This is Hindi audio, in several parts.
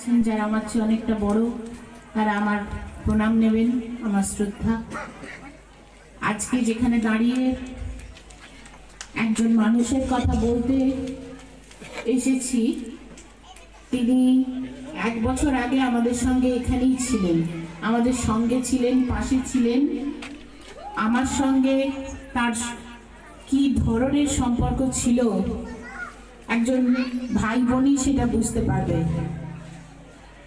আছেন যারা আমার চেয়ে অনেকটা বড়, তারা আমার প্রণাম নেবেন, আমার শ্রদ্ধা। আজকে যেখানে দাঁড়িয়ে একজন মানুষের কথা বলতে এসেছি, তিনি 1 বছর আগে আমাদের সঙ্গে এখানেই ছিলেন, আমাদের সঙ্গে ছিলেন, পাশে ছিলেন। আমার সঙ্গে তার কি ধরনের সম্পর্ক ছিল একজন ভাই বোনই সেটা বুঝতে পারবে।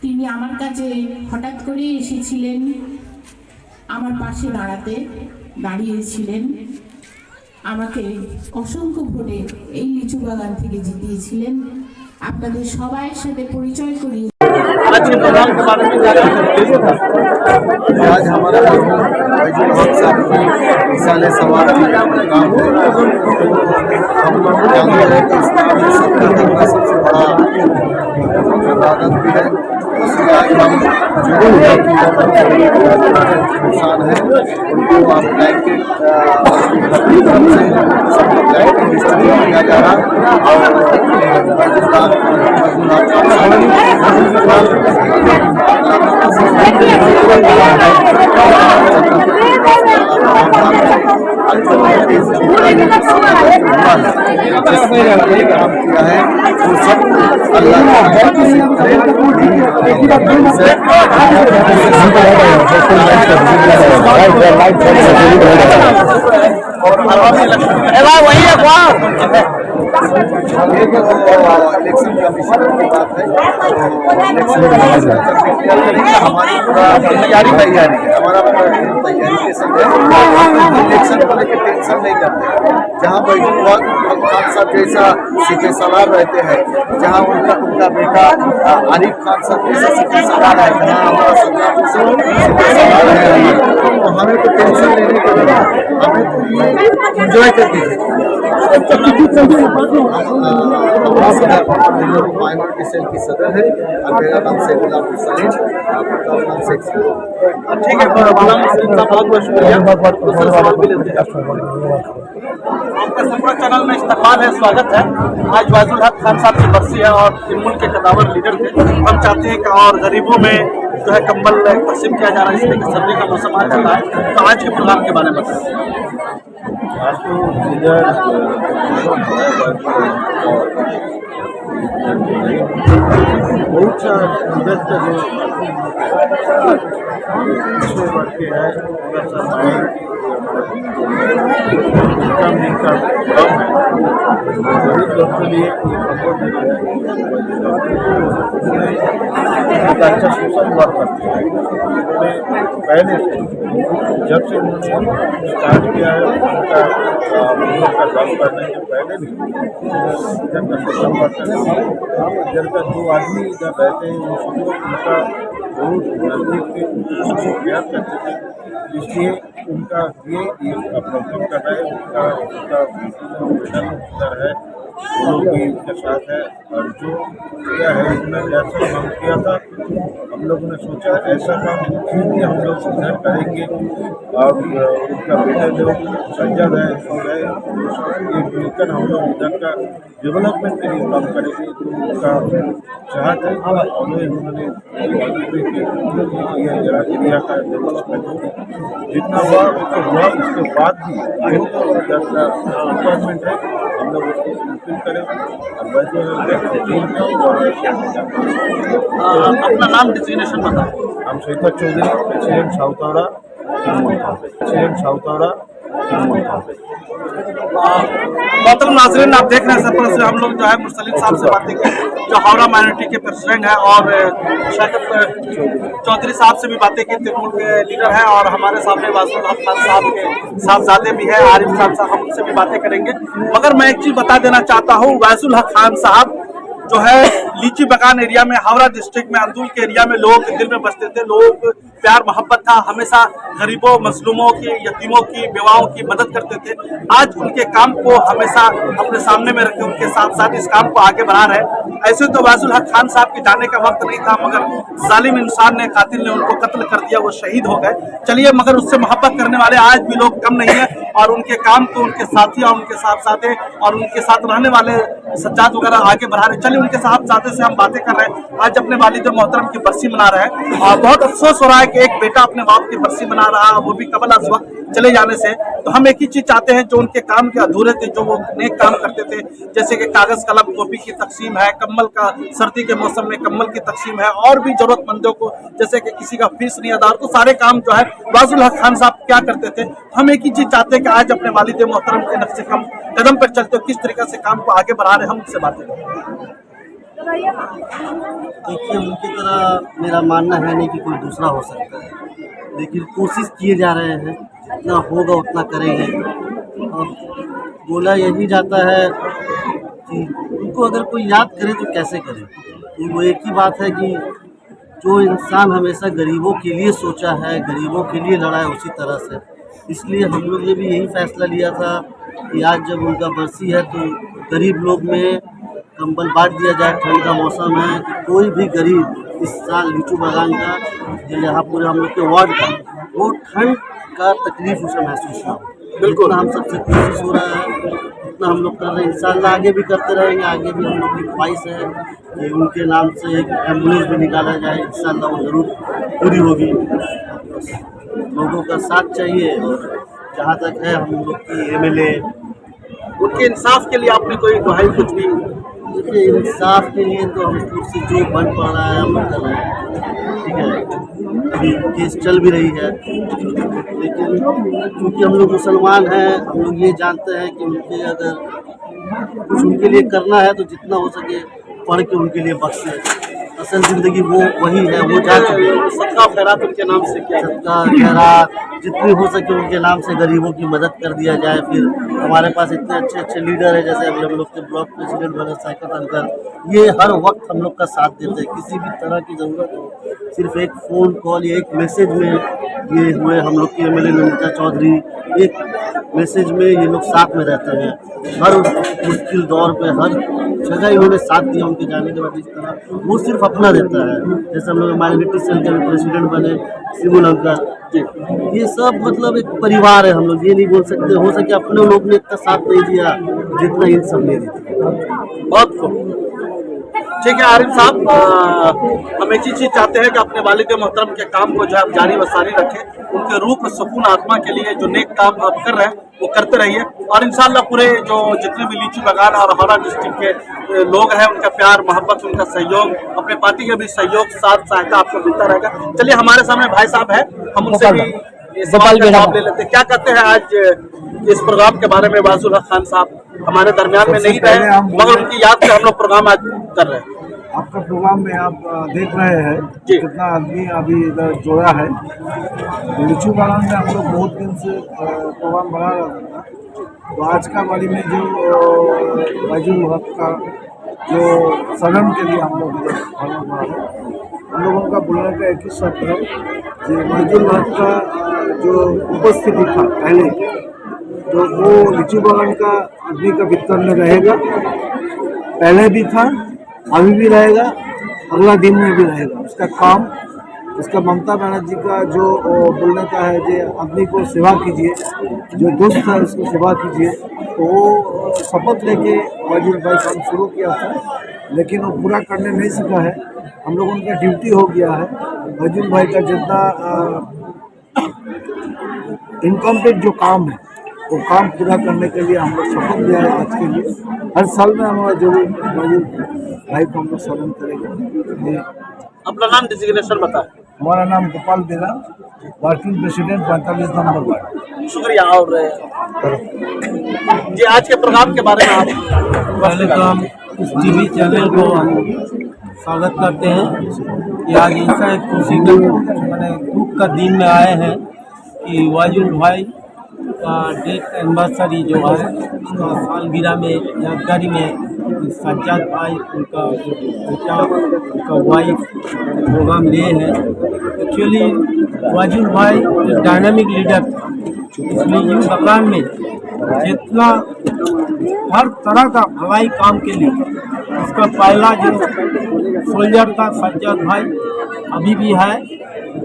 তিনি আমার কাছে হঠাৎ করে এসেছিলেন, আমার পাশে দাঁড়িয়েছিলেন, আমাকে অসংখ্য ভোটে এই লিচু বাগান থেকে জিতিয়েছিলেন। আপনাদের সবার সাথে পরিচয় করিয়ে आज हमारा साले सवाल हम लोग जानते हैं कि इस्लाम में 70 दिन का सबसे बड़ा इबादत भी है। इसलिए आज हम जो इंसान है उनको आप ब्लैंकेट डिस्ट्रीब्यूट किया जा रहा वही है इलेक्शन कमीशन की बात है। हमारी पूरा तैयारी है, हमारा तैयारी के संग इलेक्शन को लेकर टेंशन नहीं करते। जहाँ बैठूंगा खान साहब जैसा सीखे सलार रहते हैं, जहाँ उनका बेटा आरिफ खान साहब जैसा सीखे सलार है, जहाँ हमारा सलार है, तो हमें तो टेंशन लेने के लिए हमें तो ये इंजॉय करके माइनॉरिटी सेल की सदर है और मेरा नाम शेख गुलाम सलीम, आपका नाम शेख। ठीक है, बहुत बहुत शुक्रिया। आपका संपूर्ण चैनल में इस्तकबाल है, स्वागत है। आज वाजुल हक खान साहब की बरसी है और मुल्क के कदावर लीडर थे। हम चाहते हैं कि और गरीबों में जो है कंबल तकसीम किया जा रहा है, इसलिए कि सर्दी का मौसम आ जाता है। तो आज के प्रोग्राम के बारे में बताएं। आज तो इधर बहुत सा व्यस्त जो पिछले वर्ग के है, थोड़ा सा इनकम कम है, गरीब लोग के लिए एक अच्छा सोशल वर्क करते हैं। उन्होंने पहले से जब से उन्होंने स्टार्ट किया है उनका काम करने के पहले भी इधर का सोशल वर्क करते हैं। इधर का जो आदमी इधर रहते हैं उसको उनका बहुत नजदीक से प्यार करते थे, इसलिए उनका ये प्रॉब्लम कर रहा है। उनका इधर है, वो लोग भी उनके साथ है। और जो किया है उन्होंने जैसा काम किया था, हम लोगों ने सोचा ऐसा काम फिर भी हम लोग इधर करेंगे। और उनका बेटा जो सज्जद है ये मिलकर हम लोग इधर का डेवलपमेंट के लिए काम करेंगे। तो उनका चाहत है और उन्होंने एरिया का डेवलपमेंट जितना हुआ उसके बाद भी इधर का डिपार्टमेंट है हम लोग उसको फुलफिल करें। और अपना नाम डिजिग्नेशन बताएं। हम शहीद चौधरी, प्रेसिडेंट साउथावड़ा। गौतम नाजरीन, आप देख रहे हैं सरपंच से हम लोग जो है मुरसलीम साहब से बातें की, जो हावड़ा माइनॉरिटी के प्रेसिडेंट है, और शौकत चौधरी साहब से भी बातें की, तृणमूल के लीडर है, और हमारे सामने वाजुल हक खान साहब के साहबजादे भी है, आरिफ खान साहब, हम उनसे भी बातें करेंगे। मगर मैं एक चीज बता देना चाहता हूँ, वाजुल हक खान साहब जो है लीची बागान एरिया में, हावड़ा डिस्ट्रिक्ट में, अंदुल के एरिया में लोग दिल में बसते थे, लोग प्यार मोहब्बत था, हमेशा गरीबों, मजलूमों की, यतीमों की, बेवाओं की मदद करते थे। आज उनके काम को हमेशा अपने सामने में रखे, उनके साथ साथ इस काम को आगे बढ़ा रहे। ऐसे तो वाजुल हक खान साहब के जाने का वक्त नहीं था, मगर जालिम इंसान ने, कातिल ने उनको कत्ल कर दिया, वो शहीद हो गए। चलिए, मगर उससे मोहब्बत करने वाले आज भी लोग कम नहीं है। और उनके काम को उनके साथी और उनके साथी और उनके साथ रहने वाले सज्जाद वगैरह आगे बढ़ा रहे। चलिए उनके साथ से हम बातें कर रहे हैं। आज अपने वालिद मोहतरम की बरसी मना रहे हैं और बहुत अफसोस हो रहा है कि एक बेटा अपने बाप की बरसी मना रहा है, वो भी कबल अज़ वक्त चले जाने से। तो हम एक ही चीज चाहते हैं, जो उनके काम के अधूरे थे, जो वो नेक काम करते थे, जैसे कि कागज कलम कॉपी की तकसीम है, कम्बल का सर्दी के मौसम में कम्बल की तकसीम है, और भी जरूरतमंदों को जैसे कि किसी का फीस नहीं अदा, तो सारे काम जो है वाजुल हक खान साहब क्या करते थे। हम एक ही चीज चाहते हैं कि आज अपने वालिद मोहतरम के नक्शे कदम पर चलते हो किस तरीके से काम को आगे बढ़ा रहे, हम उससे बातें करें। देखिए, उनकी तरह मेरा मानना है नहीं कि कोई दूसरा हो सकता है, लेकिन कोशिश किए जा रहे हैं, जितना होगा उतना करेंगे। और बोला यही जाता है कि उनको अगर कोई याद करे तो कैसे करे। तो वो एक ही बात है कि जो इंसान हमेशा गरीबों के लिए सोचा है, गरीबों के लिए लड़ा है, उसी तरह से। इसलिए हम लोग ने भी यही फैसला लिया था कि आज जब उनका बरसी है तो गरीब लोग में कंबल बांट दिया जाए। ठंड का मौसम है कि कोई भी गरीब इस साल लीचू बागान का, यहाँ पूरे हम लोग के वार्ड का, वो ठंड का तकलीफ उसे महसूस ना हो। बिल्कुल हम सबसे कोशिश हो रहा है, उतना हम लोग कर रहे हैं। इंशाअल्लाह आगे भी करते रहेंगे। आगे भी हम लोग की ख्वाहिश है कि उनके नाम से एक एम्बुलेंस भी निकाला जाए। इंशाअल्लाह वो ज़रूर पूरी होगी। बस लोगों का साथ चाहिए। और जहाँ तक है हम लोग की MLA, उनके इंसाफ के लिए आपने कोई दुहाई कुछ भी? देखिए, इंसाफ के लिए तो हम से जो बन पड़ रहा है हम लोग कर रहे हैं, ठीक है। अभी केस चल भी रही है, लेकिन क्योंकि हम लोग मुसलमान हैं, हम लोग ये जानते हैं कि उनके अगर कुछ उनके लिए करना है तो जितना हो सके पढ़ के उनके लिए बख्शे। असल ज़िंदगी वो वही है, वो जा चुके हैं। सबका खैरात उनके नाम से किया जाए। सबका खैरात जितनी हो सके उनके नाम से गरीबों की मदद कर दिया जाए। फिर हमारे पास इतने अच्छे अच्छे लीडर हैं, जैसे अभी हम लोग के ब्लॉक प्रेसिडेंट बने साइकत अंकल, ये हर वक्त हम लोग का साथ देते हैं। किसी भी तरह की ज़रूरत हो, सिर्फ एक फ़ोन कॉल या एक मैसेज में ये हुए। हम लोग के MLA नमिता चौधरी, एक मैसेज में ये लोग साथ में रहते हैं। हर मुश्किल दौर पे हर जगह इन्होंने साथ दिया। उनके जाने के बाद इस तरह वो सिर्फ अपना देता है। जैसे हम लोग माइनॉरिटी सेल के प्रेसिडेंट बने सिमुल अंकल, ये सब मतलब एक परिवार है। हम लोग ये नहीं बोल सकते, हो सके अपने लोग ने इतना साथ नहीं दिया जितना इन सब ने दिया। बहुत खूब, ठीक है आरिफ साहब, हम एक ही चीज चाहते हैं कि अपने वालिद मोहतरम के काम को जो है आप जारी व सारी रखें। उनके रूह को सुकून आत्मा के लिए जो नेक काम आप कर रहे हैं वो करते रहिए। और इंशाल्लाह पूरे जो जितने भी लीची बागान और हावड़ा डिस्ट्रिक्ट के लोग हैं, उनका प्यार मोहब्बत, उनका सहयोग, अपने पार्टी का भी सहयोग साथ सहायता आपको मिलता रहेगा। चलिए, हमारे सामने भाई साहब है, हम उनसे भी सवाल का जवाब ले लेते हैं। क्या कहते हैं आज इस प्रोग्राम के बारे में? वाजुल हक खान साहब हमारे दरमियान में नहीं रहे, मगर उनकी याद से हम लोग प्रोग्राम आज कर रहे हैं। आपका प्रोग्राम में आप देख रहे हैं कितना आदमी अभी इधर जोड़ा है। लीचू बागान में हम लोग बहुत दिन से प्रोग्राम बना रहा था। तो आज का बारी में जो वाजुल हक का जो सदन के लिए हम लोग खाना बना रहे हैं, हम लोगों का बोलने का एक ही शब्द है कि वाजुल हक का जो उपस्थिति था पहले, तो वो लीचू बागान का आदमी का भीतर में रहेगा। पहले भी था, अभी भी रहेगा, अगला दिन में भी रहेगा। उसका काम, उसका ममता बनर्जी का जो बोलने का है जो आदमी को सेवा कीजिए, जो दोस्त है उसको सेवा कीजिए, तो वो शपथ लेके वाजुल भाई काम शुरू किया था, लेकिन वो पूरा करने नहीं सका है। हम लोगों का ड्यूटी हो गया है वाजुल भाई का जितना इनकम्प्लीट जो काम है वो काम पूरा करने के लिए हम लोग शपथ लिया है। आज के लिए हर साल में हमारा जो वाजुल भाई को हम लोग स्मरण करेंगे। अपना नाम डिजिग्नेशन बताएं। हमारा नाम गोपाल बेरा, वर्किंग प्रेसिडेंट 45 नंबर वार्ड। शुक्रिया। और जी आज के प्रोग्राम के बारे में आप? पहले तो हम इस TV चैनल को स्वागत करते हैं कि आज ऐसा एक खुशी का मैंने दुख का दिन में आए हैं कि वाजुल भाई का डेथ एनिवर्सरी जो है उसका सालगिरह में यादगारी में सज्जाद भाई, उनका बेटा, उनका वाइफ प्रोग्राम लिए हैं। एक्चुअली वाजुल भाई एक डायनामिक लीडर था, इसलिए यूँ बागान में जितना हर तरह का भलाई काम के लिए उसका पहला जो सोल्जर था सज्जाद भाई, अभी भी है,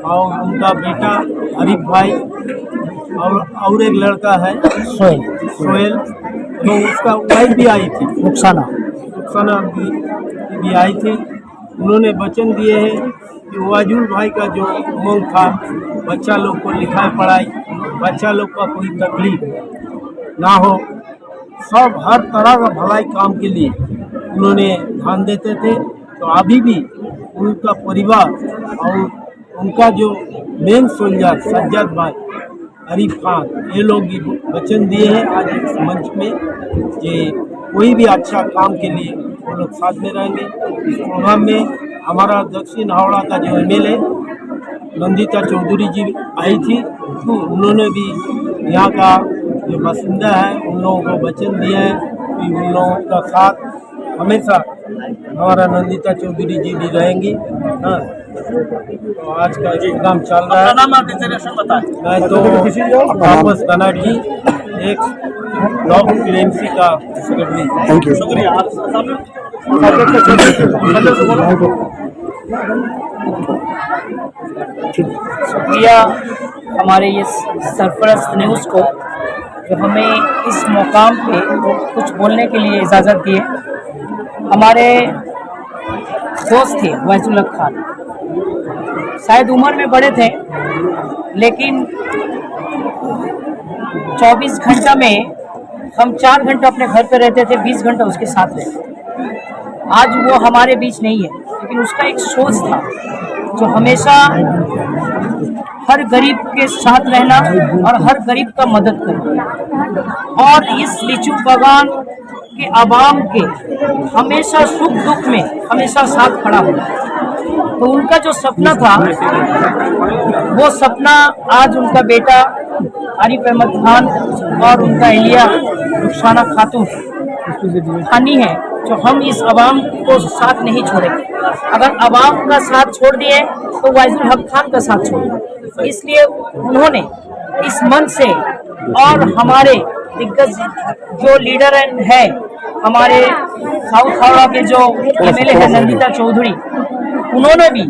और उनका बेटा आरिफ भाई और एक लड़का है सोहेल, तो उसका वाइफ भी आई थी, रुखसाना भी आई थी। उन्होंने वचन दिए हैं कि वाजुल भाई का जो उमंग था, बच्चा लोग को लिखाई पढ़ाई, बच्चा लोग का कोई तकलीफ ना हो, सब हर तरह का भलाई काम के लिए उन्होंने ध्यान देते थे। तो अभी भी उनका परिवार और उनका जो मेन सोल्जर सज्जाद भाई, आरिफ खान, ये लोग भी वचन दिए हैं आज इस मंच में कि कोई भी अच्छा काम के लिए वो लोग साथ में रहेंगे। इस प्रोग्राम में हमारा दक्षिण हावड़ा का जो एमएलए नंदिता चौधरी जी आई थी, तो उन्होंने भी यहाँ का जो बासिंदा है उन लोगों को वचन दिया है कि उन लोगों का साथ हमेशा हमारा नंदिता चौधरी जी भी रहेंगी। हाँ, तो आज का प्रोग्राम चल रहा है। नाम आप डेजिग्नेशन बताएं। मैं तो वापस बनर्जी एक ब्लॉक टीएमसी का सेक्रेटरी। Thank you. शुक्रिया। शुक्रिया हमारे ये सरफराज न्यूज़ को जो हमें इस मुकाम पे कुछ बोलने के लिए इजाज़त दिए। हमारे दोस्त थे वाइजुल हक खान, शायद उम्र में बड़े थे, लेकिन 24 घंटा में हम 4 घंटा अपने घर पे रहते थे, 20 घंटा उसके साथ रहते। आज वो हमारे बीच नहीं है, लेकिन उसका एक सोच था जो हमेशा हर गरीब के साथ रहना और हर गरीब का मदद करना, और इस लीचू बागान के आवाम के हमेशा सुख दुख में हमेशा साथ खड़ा होना। तो उनका जो सपना था, वो सपना आज उनका बेटा आरिफ अहमद खान और उनका एहलिया रुखसाना खातून खानी है, जो हम इस आवाम को साथ नहीं छोड़ेंगे। अगर आवाम का साथ छोड़ दिए तो वाइजुल हक खान का साथ छोड़ दिए। इसलिए उन्होंने इस मन से, और हमारे दिग्गज जो लीडर है, हमारे साउथ हावड़ा के जो एमएलए है नंदिता चौधरी, उन्होंने भी,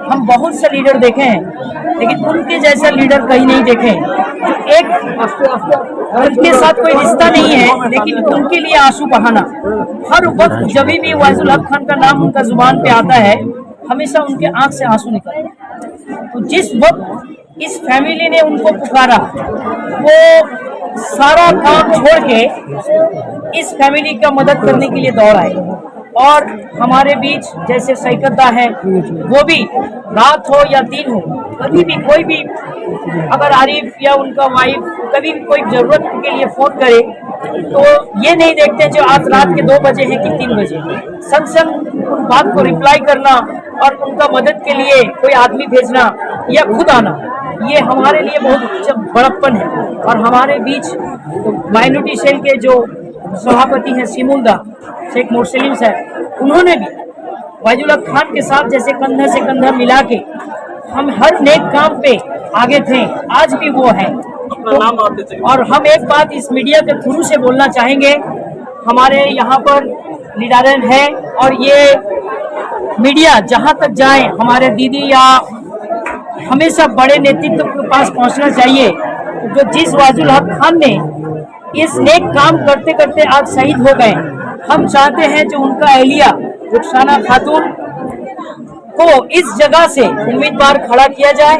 हम बहुत से लीडर देखे हैं लेकिन उनके जैसा लीडर कहीं नहीं देखे। एक उनके साथ कोई रिश्ता नहीं है, लेकिन उनके लिए आंसू बहाना, हर वक्त जब भी वाइजुल हक खान का नाम उनका जुबान पे आता है, हमेशा उनके आंख से आंसू निकलते हैं। तो जिस वक्त इस फैमिली ने उनको पुकारा, वो सारा काम छोड़ के इस फैमिली का मदद करने के लिए दौड़ आए। और हमारे बीच जैसे सैकदा है, वो भी रात हो या दिन हो, कभी भी कोई भी अगर आरिफ या उनका वाइफ कभी भी कोई ज़रूरत के लिए फ़ोन करे तो ये नहीं देखते जो आज रात के 2 बजे हैं कि 3 बजे, संग उन बात को रिप्लाई करना और उनका मदद के लिए कोई आदमी भेजना या खुद आना, ये हमारे लिए बहुत बड़प्पन है। और हमारे बीच माइनॉरिटी सेल के जो सभापति हैं सिमुल्दा शेख मुरसलीम साहब, उन्होंने भी वाइजुल हक खान के साथ जैसे कंधा से कंधा मिला के हम हर नेक काम पे आगे थे, आज भी वो हैं। और हम एक बात इस मीडिया के थ्रू से बोलना चाहेंगे, हमारे यहाँ पर लीडर है और ये मीडिया जहाँ तक जाए, हमारे दीदी या हमेशा बड़े नेतृत्व के पास पहुँचना चाहिए, जो जिस वाइजुल हक खान ने इस नेक काम करते करते आज शहीद हो गए। हम चाहते हैं जो उनका एहलिया रुखसाना खातून को इस जगह से उम्मीदवार खड़ा किया जाए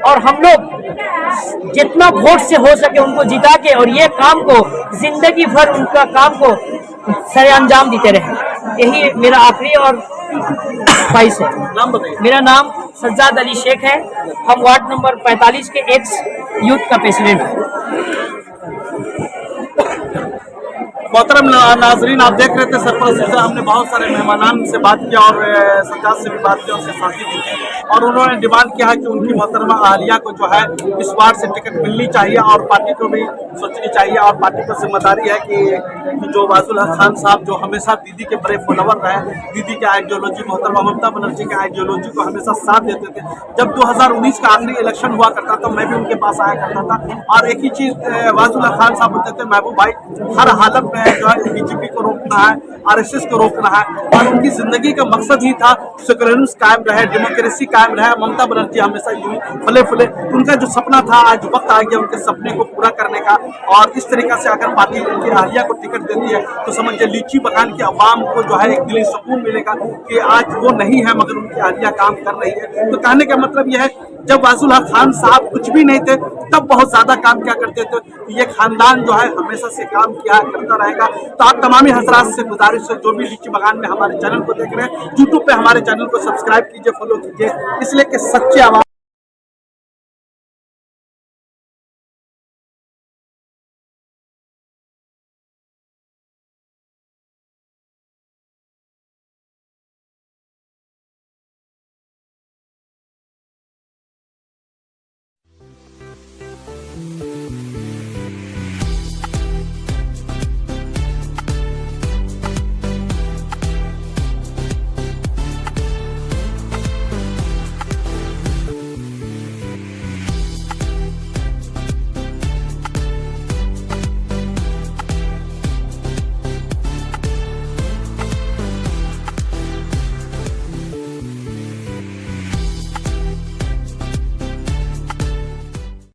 और हम लोग जितना वोट से हो सके उनको जिता के और ये काम को जिंदगी भर उनका काम को सरे अंजाम देते रहे। यही मेरा आखिरी और ख्वाहिश है। नाम बताइए। मेरा नाम सज्जाद अली शेख है। हम वार्ड नंबर 45 के एक्स यूथ का प्रेसिडेंट है। मोहतरम नाजरीन, आप देख रहे थे सरपंच से हमने बहुत सारे मेहमानान से बात किया और सज्जाद से भी बात की, उनसे साथी भी थे और उन्होंने डिमांड किया है कि उनकी मोहतरमा आहलिया को जो है इस बार से टिकट मिलनी चाहिए और पार्टी को भी सोचनी चाहिए और पार्टी पर जिम्मेदारी है कि जो वाइजुल हक खान साहब जो हमेशा दीदी के बड़े फॉलोवर रहे, दीदी के आइडियोलॉजी, मोहतरमा ममता बनर्जी के आइडियोलॉजी को हमेशा साथ देते थे। जब 2019 का आखिरी इलेक्शन हुआ करता था, मैं भी उनके पास आया करता था और एक ही चीज़ वाइजुल हक खान साहब बोलते थे, महबूब भाई हर हालत में हैं जो है बीजेपी को रोकना है, आरएसएस को रोकना है, और उनकी जिंदगी का मकसद ही था सेक्युलरिज्म कायम रहे, डेमोक्रेसी कायम रहे। ममता बनर्जी हमेशा यूं फले फूले, उनका जो सपना था आज वक्त आ गया उनके सपने को पूरा करने का। और इस तरीका से अगर पार्टी उनकी अहलिया को टिकट देती है तो समझिए लीची बगान के अवाम को जो है एक दिली सुकून मिलेगा कि आज वो नहीं है मगर उनकी अहलिया काम कर रही है। तो कहने का मतलब यह है, जब वाजुल हक खान साहब कुछ भी नहीं थे तब बहुत ज्यादा काम क्या करते थे। ये खानदान जो है हमेशा से काम किया करता रहेगा। तो आप तमामी हजरात से गुजारिश है, जो भी लीची बगान में हमारे चैनल को देख रहे हैं, यूट्यूब पे हमारे चैनल को सब्सक्राइब कीजिए, फॉलो कीजिए, इसलिए कि सच्चे आवाम